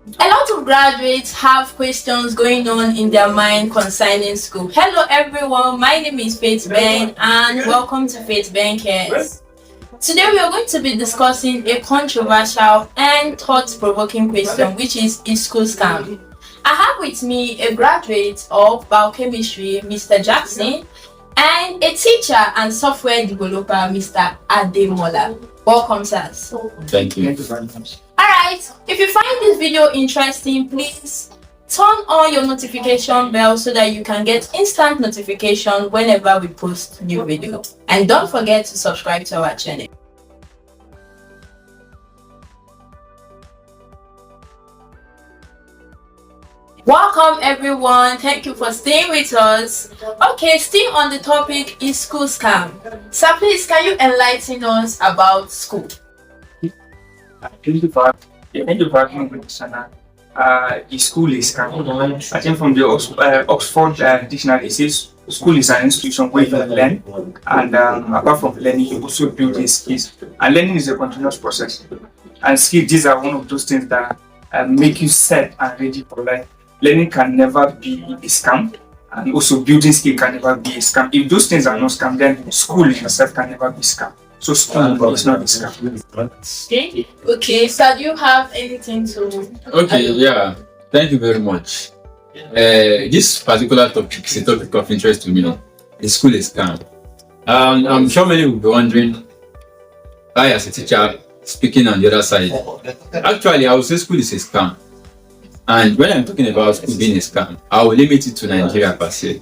A lot of graduates have questions going on in their mind concerning school. Hello everyone, my name is Faith Ben and welcome to Faith Ben Cares. Today we are going to be discussing a controversial and thought-provoking question, which is school scam? I have with me a graduate of biochemistry, Mr. Jackson, and a teacher and software developer, Mr. Ademola. Welcome, sirs. Thank you. Thank you very much. Alright, if you find this video interesting, please turn on your notification bell so that you can get instant notification whenever we post new video. And don't forget to subscribe to our channel. Welcome everyone, thank you for staying with us. Okay, still on the topic is school scam. So please, can you enlighten us about school? Thank you for having me, Sana. The school is scam. I think from the Oxford dictionary, it says school is an institution where you learn, and apart from learning, you also build in skills. And learning is a continuous process. And skills, these are one of those things that make you set and ready for life. Learning can never be a scam, and also building skill can never be a scam. If those things are not scam, then school in itself can never be scam. So school is not a scam. Okay, so do you have anything to... Okay, yeah. Thank you very much. This particular topic is a topic of interest to me. The school is scam. I'm sure many will be wondering, I as a teacher speaking on the other side. Actually, I would say school is a scam. And when I'm talking about school being a scam, I will limit it to Nigeria per se.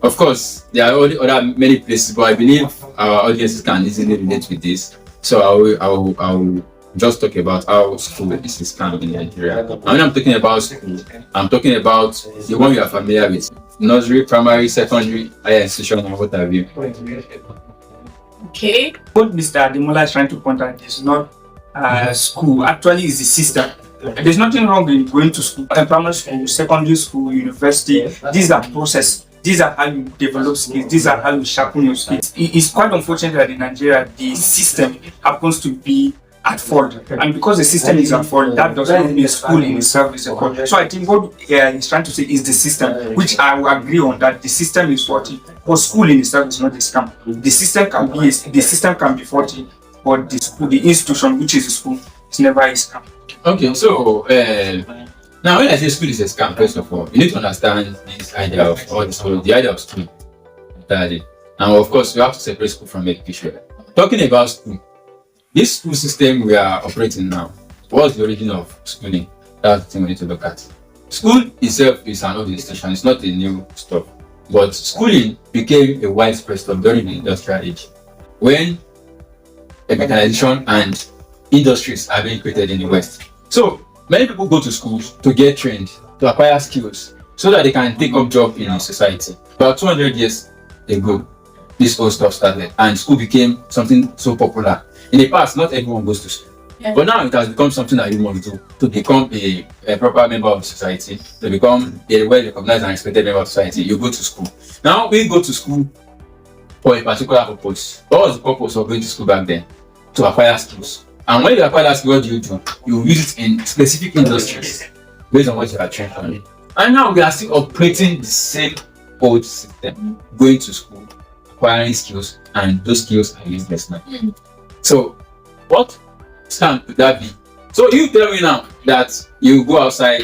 Of course, there are other many places, but I believe our audiences can easily relate with this. So I will just talk about how school is a scam in Nigeria. And when I'm talking about school, I'm talking about the one you are familiar with: nursery, primary, secondary, higher institution, and what have you. Okay. What Mr. Ademola is trying to point out is not school. Actually, it's the system. There's nothing wrong with going to school, primary school, secondary school, university. These are processes. These are how you develop skills. These are how you sharpen your skills. It's quite unfortunate that in Nigeria, the system happens to be at fault. And because the system is at fault, that does not mean school in itself is a fault. So I think what he's trying to say is the system, which I will agree on, that the system is faulty. But school in itself is not a scam. The system can be faulty, but the institution, which is the school, is never a scam. Okay, so now when I say school is a scam, first of all, you need to understand this idea of the idea of school entirely. And of course, you have to separate school from education. Talking about school, this school system we are operating now, what's the origin of schooling? That's the thing we need to look at. School itself is an old institution, it's not a new stuff. But schooling became a widespread stuff during the industrial age, when mechanization and industries are being created in the West. So many people go to schools to get trained, to acquire skills, so that they can take up jobs in society. About 200 years ago, this whole stuff started, and school became something so popular. In the past, not everyone goes to school. Yeah. But now it has become something that you must do to become a proper member of society, to become a well-recognized and respected member of society. You go to school. Now we go to school for a particular purpose. What was the purpose of going to school back then? To acquire skills. And when you acquire that skill, what do? You use it in specific industries based on what you are trained on. And now we are still operating the same old system, going to school, acquiring skills, and those skills are useless now. So, what scam could that be? So you tell me now that you go outside,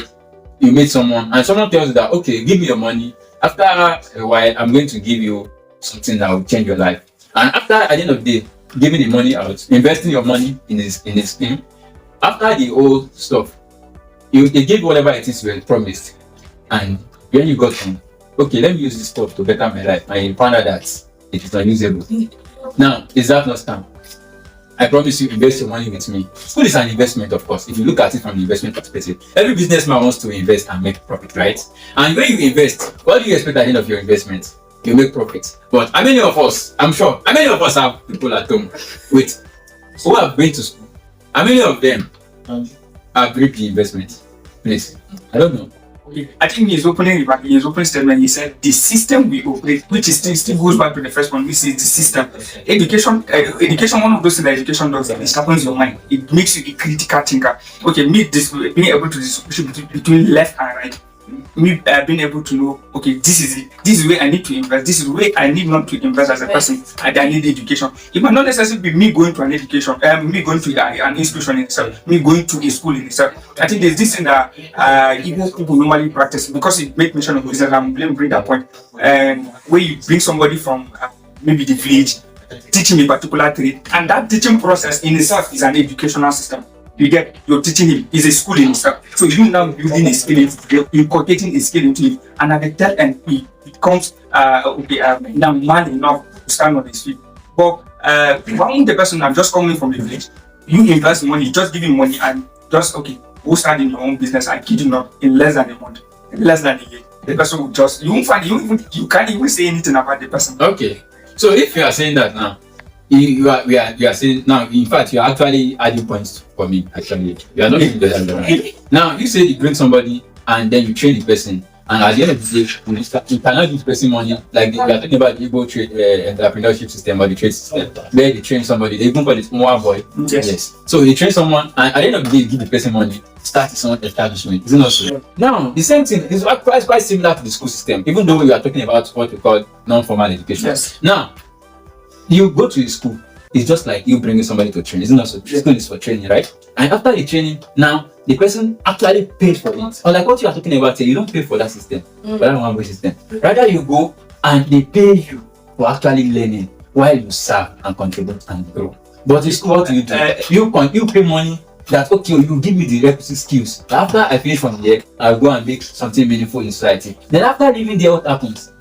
you meet someone, and someone tells you that, okay, give me your money. After a while, I'm going to give you something that will change your life. And after, at the end of the day, giving the money out, investing your money in a scheme, after the old stuff, they give whatever it is you were promised. And when you got home, okay, let me use this stuff to better my life, and you found out that it is unusable. Now, is that not scam? I promise you, invest your money with me. School is an investment, of course. If you look at it from the investment perspective, every businessman wants to invest and make profit, right? And when you invest, what do you expect at the end of your investment? You make profit. But how many of us, I'm sure, how many of us have people at home who have been to school? How many of them have reaped the investment? Please, I don't know. I think in his opening statement, he said the system we operate, which is still goes back to the first one, which is the system. Education, one of those things that education does, it sharpens your mind. It makes you a critical thinker. Okay, being able to distinguish between left and right. Me being able to know, okay, this is it. This is where I need to invest. This is where I need not to invest as a person. And I need education. It might not necessarily be me going to an education, me going to an institution in itself, me going to a school in itself. I think there's this thing that even people normally practice because it makes mention of business. I'm bring that point. Where you bring somebody from maybe the village, teach him a particular trade, and that teaching process in itself is an educational system. You're teaching him, is a school in itself. So you now building a skill, you're inculcating a skill into him, and at the tail end, he becomes now man enough to stand on his feet. But one the person I'm just coming from the village, you invest money, just give him money, and just go start in your own business. I kid you not, in less than a month, in less than a year, the person will just you can't even say anything about the person. Okay, so if you are saying that now. You are saying now. In fact, you are actually adding points for me. Actually, you are not doing better. Now you say you bring somebody and then you train the person, and at the end of the day, you cannot give the person money. Like we are talking about the Igbo trade entrepreneurship system or the trade system, where they train somebody. They even call it more boy. Yes. So they train someone, and at the end of the day, give the person money. Start his own establishment. Is it not so? Now the same thing is quite similar to the school system, even though we are talking about what we call non-formal education. Yes. Now. You go to a school, it's just like you bringing somebody to train. It's not so. School is for training, right? And after the training, now the person actually paid for it. Unlike what you are talking about here, you don't pay for that system, for that one-way system. Rather, you go and they pay you for actually learning while you serve and contribute and grow. But in school, what do? You pay money that you give me the requisite skills. After I finish from there, I'll go and make something meaningful in society. Then after leaving there, what happens?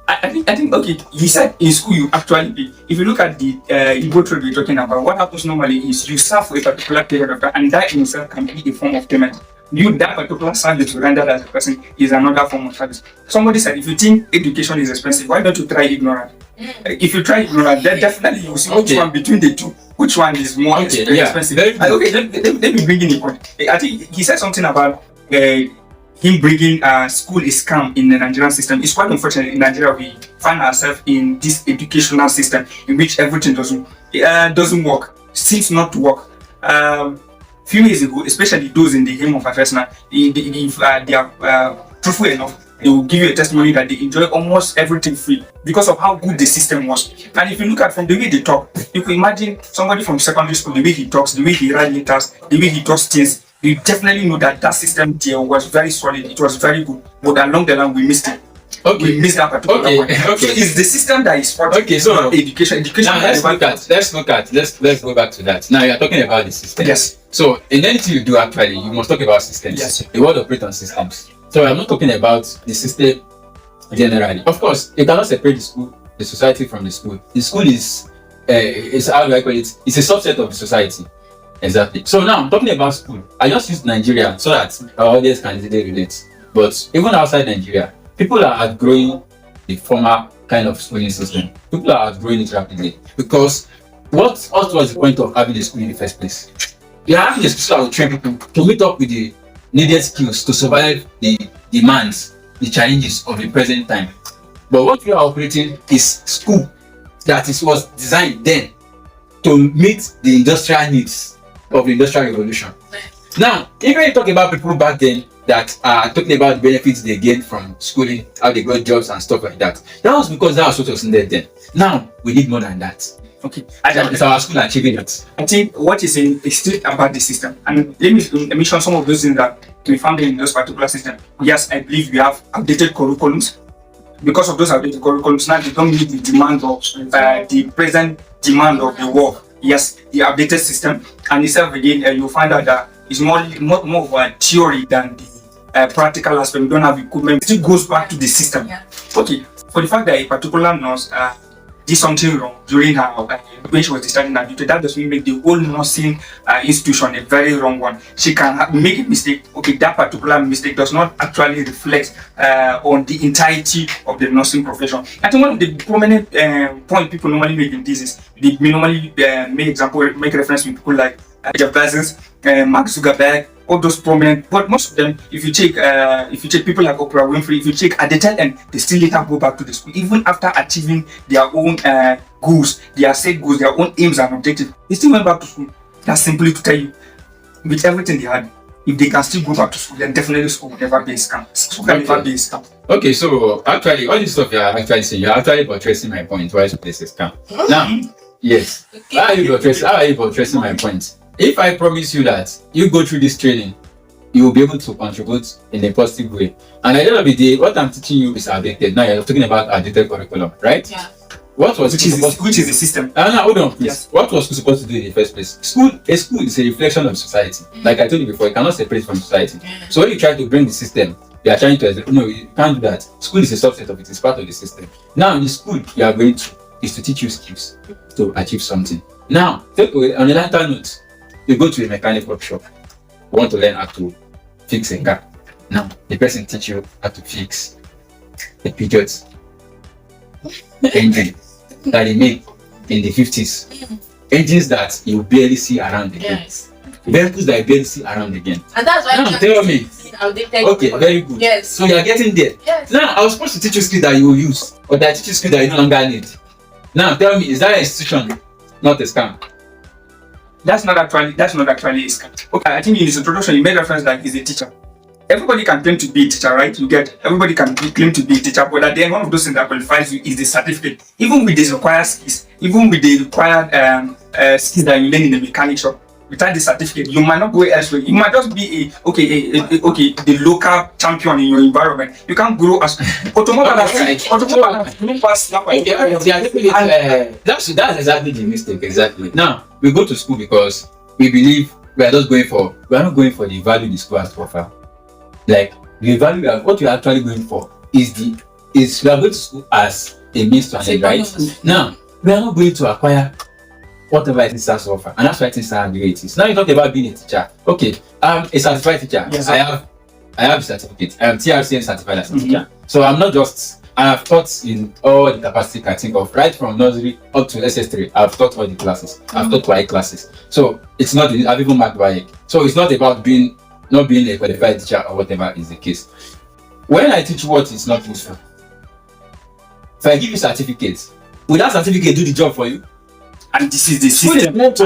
I think he said in school you actually pay. If you look at the Igbo trade we're talking about, what happens normally is you serve for a particular period of time, and that in itself can be a form of payment. That particular service you render as a person is another form of service. Somebody said, if you think education is expensive, why don't you try ignorant? If you try ignorant, then definitely you will see which one between the two, which one is more expensive. Let me bring in a point. I think he said something about him bringing school is scam in the Nigerian system. It's quite unfortunate in Nigeria we find ourselves in this educational system in which everything doesn't work, seems not to work. Few years ago, especially those in the aim of affairs now, if they are truthful enough, they will give you a testimony that they enjoy almost everything free because of how good the system was. And if you look at from the way they talk, you can imagine somebody from secondary school, the way he talks, the way he writes letters, the way he does things. You definitely know that system there was very solid. It was very good, but along the line we missed it. We missed that particular one. So it's the system that is for so education. Now let's go back to that. Now you're talking about the system. Yes. So in anything you do, actually, you must talk about systems. Yes. The world operates on systems. So I'm not talking about the system generally. Of course, you cannot separate the society from the school. The school is how do I call it? It's a subset of the society. Exactly. So now I'm talking about school. I just use Nigeria so that our audience can easily relate. But even outside Nigeria, people are outgrowing the former kind of schooling system. People are outgrowing it rapidly because what was the point of having a school in the first place? You are having a school that will train people to meet up with the needed skills to survive the demands, the challenges of the present time. But what we are operating is school that was designed then to meet the industrial needs of the industrial revolution. Now, even you talk about people back then that are talking about the benefits they gained from schooling, how they got jobs and stuff like that. That was because that was what was needed then. Now we need more than that. Okay, it's our school achieving it. I think what is in is still about the system, and let me mention some of those things that we found in those particular system. Yes, I believe we have outdated curriculums. Because of those outdated curriculums, now they don't meet the demand of the present demand of the work. Yes, the updated system, and itself again, you'll find out that it's more of a theory than the practical aspect. We don't have equipment. It still goes back to the system. Yeah. Okay, for the fact that a particular nurse did something wrong during her when she was discharging her duty, that doesn't make the whole nursing institution a very wrong one. She can make a mistake. Okay, that particular mistake does not actually reflect on the entirety of the nursing profession. I think one of the prominent point people normally make in this is they normally make reference with people like Jeff Bezos, Mark Zuckerberg, all those prominent. But most of them, if you check people like Oprah Winfrey, if you check at the tail end, they still later go back to the school, even after achieving their own goals, their set goals, their own aims and objectives. They still went back to school. That's simply to tell you, with everything they had, if they can still go back to school, then definitely school will never be a scam. School can never be a scam. Okay, so actually, all this stuff you're actually saying, you're actually buttressing my point. Why school is a scam? Now, yes. Okay. How are you buttressing my point? If I promise you that you go through this training, you will be able to contribute in a positive way. And at the end of the day, what I'm teaching you is outdated. Now you're talking about outdated curriculum, right? Yeah. Which is the system? No, hold on, please. Yes. What was school supposed to do in the first place? A school is a reflection of society. Like I told you before, you cannot separate from society. So when you try to bring the system, you are trying to you can't do that. School is a subset of it, it's part of the system. Now in the school you are going to is to teach you skills to achieve something. Now, take away on a lighter note, you go to a mechanic workshop, you want to learn how to fix a car. Now the person teach you how to fix a Peugeot engine that they made in the 50s. Engines that you barely see around again. Yes. Vehicles that you barely see around again. And that's why Now tell me. Okay, very good. Yes. So you are getting there. Yes. Now I was supposed to teach you skills that you will use, but I teach you skills that you no longer need. Now tell me, is that institution not a scam? That's not actually a scam. Okay, I think in this introduction you made reference that he's a teacher. Everybody can claim to be a teacher, right? Everybody can claim to be a teacher, but at the end, one of those things that qualifies you is the certificate. Even with the required skills, even with the required skills that you learn in the mechanic shop, without the certificate, you might not go elsewhere. You might just be the local champion in your environment. You can't grow as That's exactly the mistake. Exactly. Now we go to school because we believe we are not going for the value the school has to offer. Like the value what we are actually going for is we are going to school as a means to an end, right? Now we are not going to acquire whatever it is has to offer, and that's why things are the way it is. Now you talk about being a teacher. Okay, I'm a certified teacher. Yes, I have a certificate. I am TRCN certified as a teacher. So I have taught in all the capacity I think of, right from nursery up to SS3. I've taught all the classes. I've taught YA classes. So it's not, I've even marked YA. So it's not about not being a qualified teacher or whatever is the case. When I teach what is not useful, if I give you certificates, will that certificate do the job for you? And this is the system. School is meant to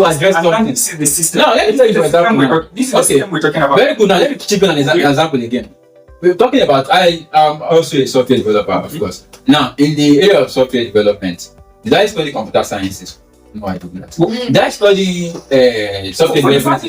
address something. This is the system. Now let me tell you for example. This is the system we're talking about. Very good. Now let me chip in an example again. We're talking about, I am also a software developer, of course. Now, in the area of software development, did I study computer sciences? No, I did not. Did I study software development?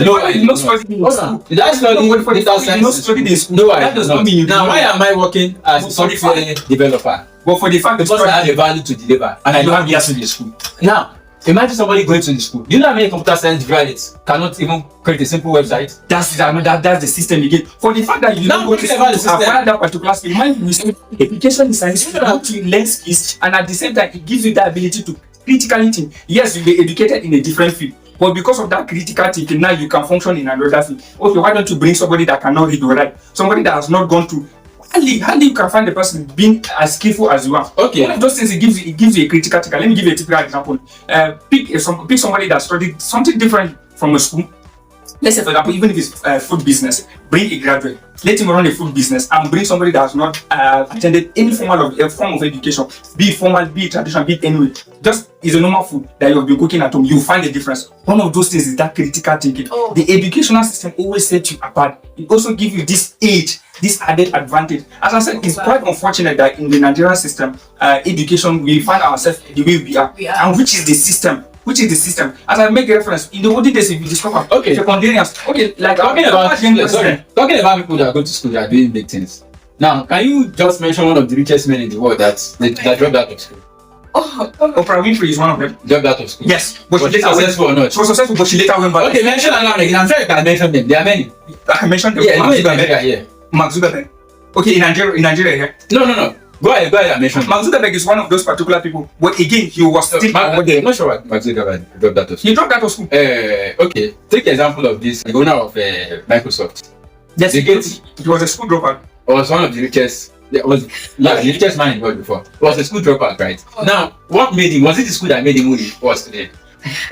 No, I did not. Did I study data science? No, I did not. Now, why am I working as a software developer? But for the fact that because I have a value to deliver, and I don't have years in the school. Now, imagine somebody going to the school. Do you know how many computer science graduates cannot even create a simple website? That's the system again. For the fact that you don't go to school to acquire that particular skill, mind you, education is science, you have to learn skills, and at the same time, it gives you the ability to critically think. Yes, you'll be educated in a different field, but because of that critical thinking, now you can function in another field. Okay, why don't you bring somebody that cannot read or write, somebody that has not gone to hardly you can find the person being as skillful as you are. Okay. One of those things, it gives you a critical thinker. Let me give you a typical example. Pick somebody that studied something different from a school. Let's say, for example, even if it's food business, bring a graduate, let him run a food business, and bring somebody that has not attended any form of education, be it formal, be it traditional, be it anyway. Just is a normal food that you have been cooking at home. You find the difference. One of those things is that critical thinking. Oh. The educational system always sets you apart. It also gives you this edge, this added advantage. As I said, it's quite unfortunate that in the Nigerian system, education, we find ourselves the way we are. And which is the system? As I make a reference, in the olden days, if you discover secondarians, like talking about people that go to school that are doing big things. Now, can you just mention one of the richest men in the world that dropped out of school? Oprah Winfrey is one of them. Dropped out of school. Yes, but she later successful or not? She was successful, but she later went back. Okay, mention her name again. I'm sure you can mention them. There are many. I mentioned them. Yeah, Mark Zuckerberg. Okay, in Nigeria here. No. Go ahead and mention. Mark Zuckerberg is one of those particular people. But again, he was still. I'm not sure what Mark Zuckerberg dropped out of school. He dropped out of school. Okay, take the example of this, the owner of Microsoft. Yes, he was a school dropout. He was one of the richest. The richest man in the world before. He was a school dropout, right? Now, what made him? Was it the school that made him who he was today?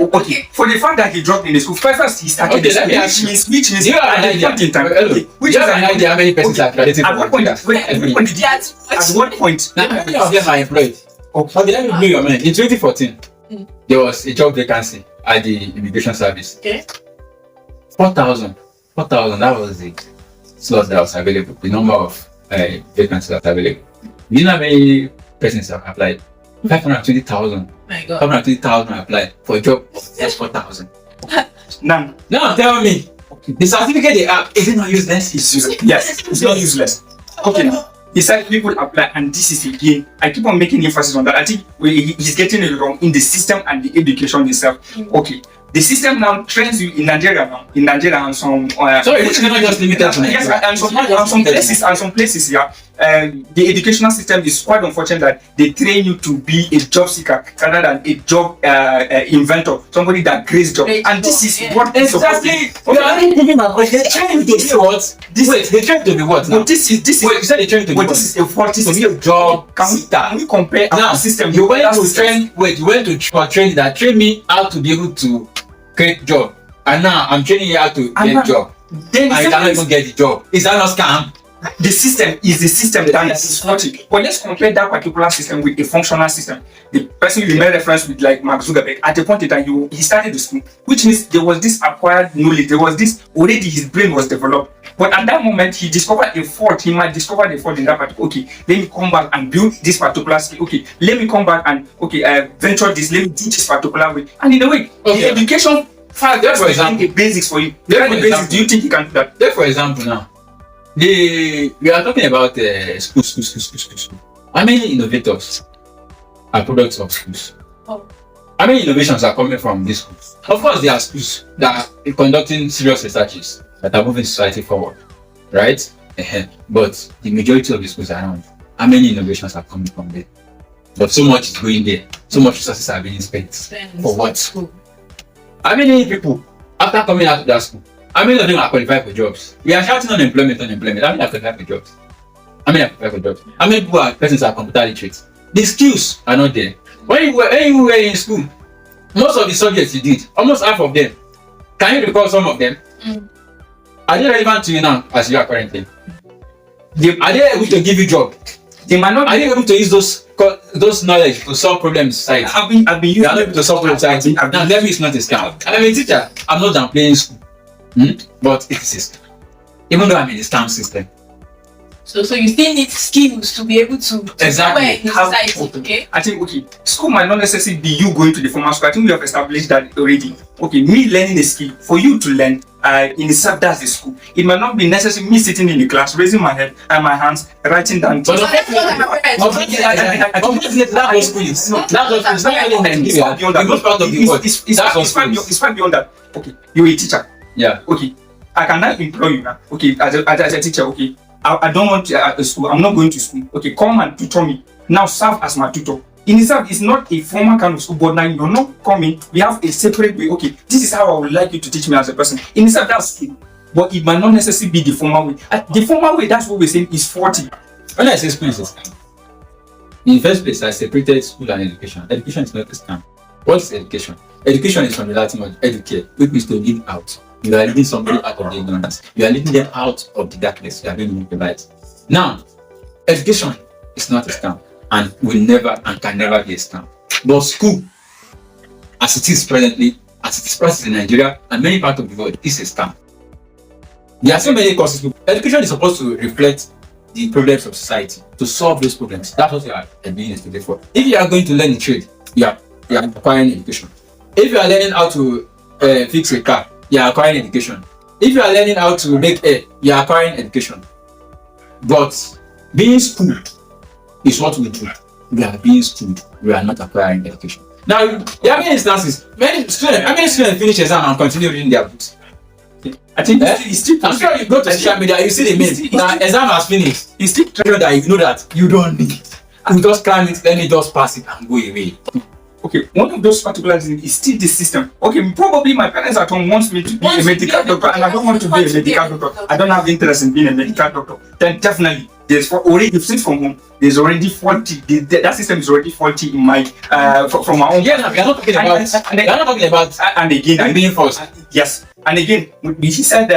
Okay, for the fact that he dropped in the school, first he started Okay, the let me school, ask you. which means Do you have at an the idea? point in time, Hello. which Do you is have an idea how many persons are graduating at what from point, that? at what point, Now, how many of them are employed? okay, Okay, let me blow your mind. In 2014, Mm. there was a job vacancy at the immigration service. Okay. 4,000. 4,000, that was the slot that was available, the number of vacancies that was available. You know how many persons have applied? 520,000. My God. 520,000 applied for a job of just 4,000. now, Now tell me, the certificate they have, is it not useless? it's useless. Yes, it's not useless. Okay, now, he said people apply, and this is again, I keep on making emphasis on that. I think he's getting it wrong in the system and the education itself. Okay, the system now trains you in Nigeria and some Sorry, which is not just limited to yes, Nigeria. and some places, yeah. The educational system is quite unfortunate that they train you to be a job seeker rather than a job inventor, somebody that creates job. And this is what is Exactly. You are not giving my question. They train you to be what? Wait, they train you to be what now? But this is Wait, you said they train you to be but what? this is a faulty To be system. a job Can we compare now our system? you with went other to systems? train wait you went to train that train me how to be able to create job, and now I'm training you how to And get now- job, Then and you cannot even get the job. Is that not scam? the system is the system that Yes. is faulty. But let's compare that particular system with a functional system. The person you made reference with, like Mark Zuckerberg, at the point in time he started the school, which means there was this acquired knowledge, there was this already, his brain was developed. But at that moment he discovered a fault. He might discover a fault in that particular. Okay, let me come back and build this particular skill. Okay, let me come back and venture this. Let me do this particular way. And in a way, Okay. the education fact Just for is example. the basics for you. Just What for are the basics? example. Do you think he can do that? Take for example now, we are talking about school. How many innovators are products of schools? Oh. How many innovations are coming from these schools? Of course, there are schools that are conducting serious researches that are moving society forward, right? But the majority of the schools around, how many innovations are coming from there? But so much is going there, so much resources are being spent. For what? School. How many people, after coming out of that school, how many of them are qualified for jobs? We are shouting unemployment. How many are qualified for jobs? How many are qualified for jobs? How many persons are computer literate? The skills are not there. When you were in school, most of the subjects you did, almost half of them, can you recall some of them? Mm. Are they relevant to you now as you are currently? Are they able to give you job? They might not Are you able to use those knowledge to solve problems in society? I've been You are using able to solve problems in society. I've been- Now, let me, it's not a scam. I'm a teacher. I'm not downplaying school. But it's a system. Even though I'm in the scam system. So you still need skills to be able to Exactly. work in How- society, okay? I think school might not necessarily be you going to the formal school. I think we have established that already. Okay, me learning a skill, for you to learn in itself, that's the school. It might not be necessarily me sitting in the class, raising my head and my hands, writing down. But that's what I read. Obviously, that's what school is. That's what school is. Not only in It's far Nigeria. beyond that. The most part of the world. It's That's far- what it's far school beyond- is. it's far beyond that. Okay, you're a teacher. Yeah. Okay, I can now employ you now. Okay, as a teacher. Okay, I don't want to school. I'm not going to school. Okay, come and tutor me. Now serve as my tutor. In itself, it's not a formal kind of school, but now you're not coming. We have a separate way. Okay, this is how I would like you to teach me as a person. In itself, that's school, but it might not necessarily be the formal way. The formal way, that's what we're saying, is 40. When I say school is a scam, in the first place, I separated school and education. Education is not a scam. What is education? Education is from the Latin word educate, which means to lead out. You are leading somebody out of the ignorance. You are leading them out of the darkness. You are bringing them to the light. Now, education is not a scam and will never and can never be a scam. But school, as it is presently, as it is practiced in Nigeria and many parts of the world, is a scam. There are so many courses. Education is supposed to reflect the problems of society, to solve those problems. That's what you are being educated for. If you are going to learn a trade, you are acquiring education. If you are learning how to fix a car, you are acquiring education. If you are learning how to make air, you are acquiring education. But being schooled is what we do. We are being schooled. We are not acquiring education. Now, there are many instances. Many students finish exam and continue reading their books. I think it's still I'm sure you go to social media, you see the meme. Now, exam has finished. It's still Sure that you know that you don't need. You just climb it, let me just pass it and go away. okay. One of those particular things is still the system. Okay, probably my parents at home wants me to be a medical doctor, and I don't want to be a medical doctor. I don't have interest in being a medical doctor. Then definitely there's already, if it's from home, there's already faulty. That system is already faulty in my from my own. Yeah, no, we are not talking about. We are not talking about. And again, being forced. Yes, and again, he said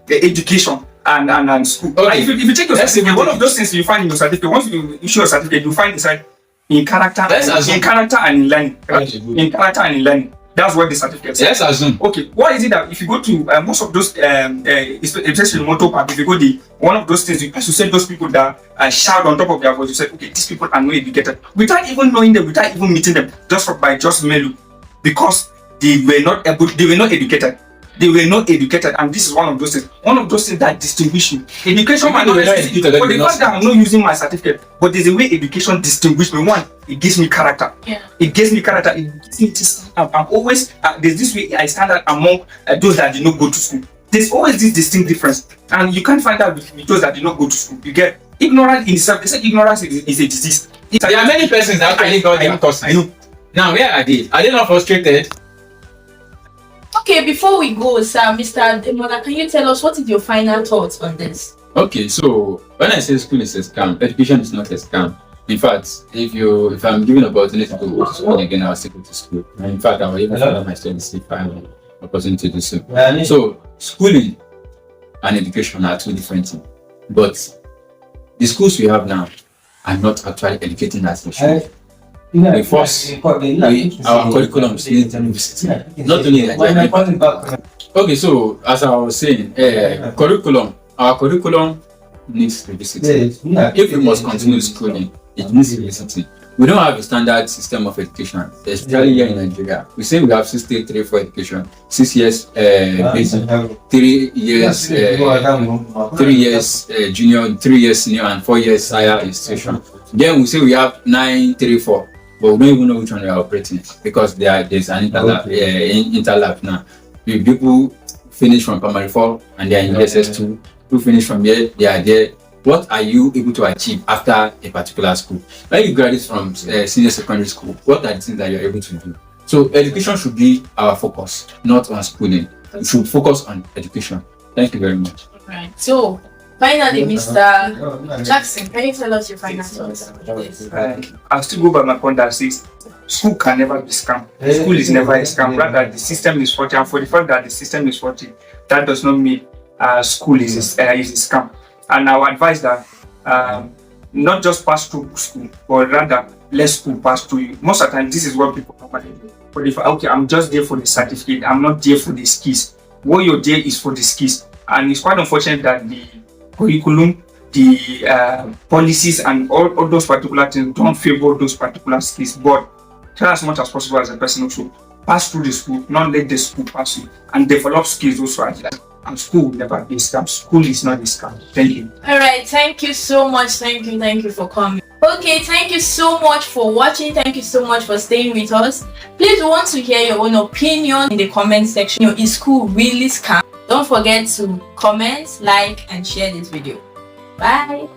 education and school. Okay. If you take your certificate, one of those things you find in your certificate, once you issue your certificate, you find inside in character, in character and in learning. Right? In character and in learning. That's what the certificate says. Let's assume. Okay, why is it that if you go to most of those, especially in motor park, if you go one of those things, you associate those people that shout on top of their voice, you say, okay, these people are not educated, without even knowing them, without even meeting them, by just melu, because they were not educated. They were not educated, and this is one of those things that distinguish you. Education might not be educated, but the fact that I'm not using my certificate, but there's a way education distinguishes me. One, it gives me character. Yeah. It gives me character. It gives me this. I'm always there's this way I stand out among those that did not go to school. There's always this distinct difference, and you can't find that with those that did not go to school. You get ignorant in itself. They say ignorance is a disease. There are many persons that actually got their courses. I know. Now, where are they? Are they not frustrated? Okay, before we go, sir, Mr. Demola, can you tell us what is your final thoughts on this? Okay, so when I say school is a scam, education is not a scam. In fact, if I'm given an opportunity to go to school again, I'll still go to school. And in fact, I will even follow my studies if I have an opportunity to do so. So, schooling and education are two different things. But the schools we have now are not actually educating us for sure. We force our curriculum is not only that. Okay, so as I was saying, our curriculum needs revisiting. If we must continue schooling, it needs revisiting. We don't have a standard system of education, especially here in Nigeria. We say we have 6-3 for education, 6 years basic, 3 years 3 years junior, 3 years senior, and 4 years higher institution. Then we say we have 9-3-4. But we don't even know which one we are operating because there's an interlap now. If people finish from primary 4 and they are in SS2, who finish from here, they are there. What are you able to achieve after a particular school? When you graduate from senior secondary school, what are the things that you are able to do? So education should be our focus, not on schooling. We should focus on education. Thank you very much. Right. So, finally, Mr. Jackson, can you tell us your final thoughts? I'll still go by my point that says school can never be scam. School is never a scam. Rather, the system is faulty, and for the fact that the system is faulty, that does not mean school is a scam. And I would advise that not just pass through school, but rather let school pass through you. Most of the time, this is what people normally do. But if okay, I'm just there for the certificate, I'm not there for the skills. What you're there is for the skills, and it's quite unfortunate that the curriculum, the policies, and all those particular things don't favor those particular skills. But try as much as possible as a person also pass through the school, not let the school pass you, and develop skills also at that. And school will never be a scam. School is not a scam. Thank you. All right, thank you so much. Thank you for coming. Okay, thank you so much for watching. Thank you so much for staying with us. Please, we want to hear your own opinion in the comment section. Is school really scam? Don't forget to comment, like, and share this video. Bye.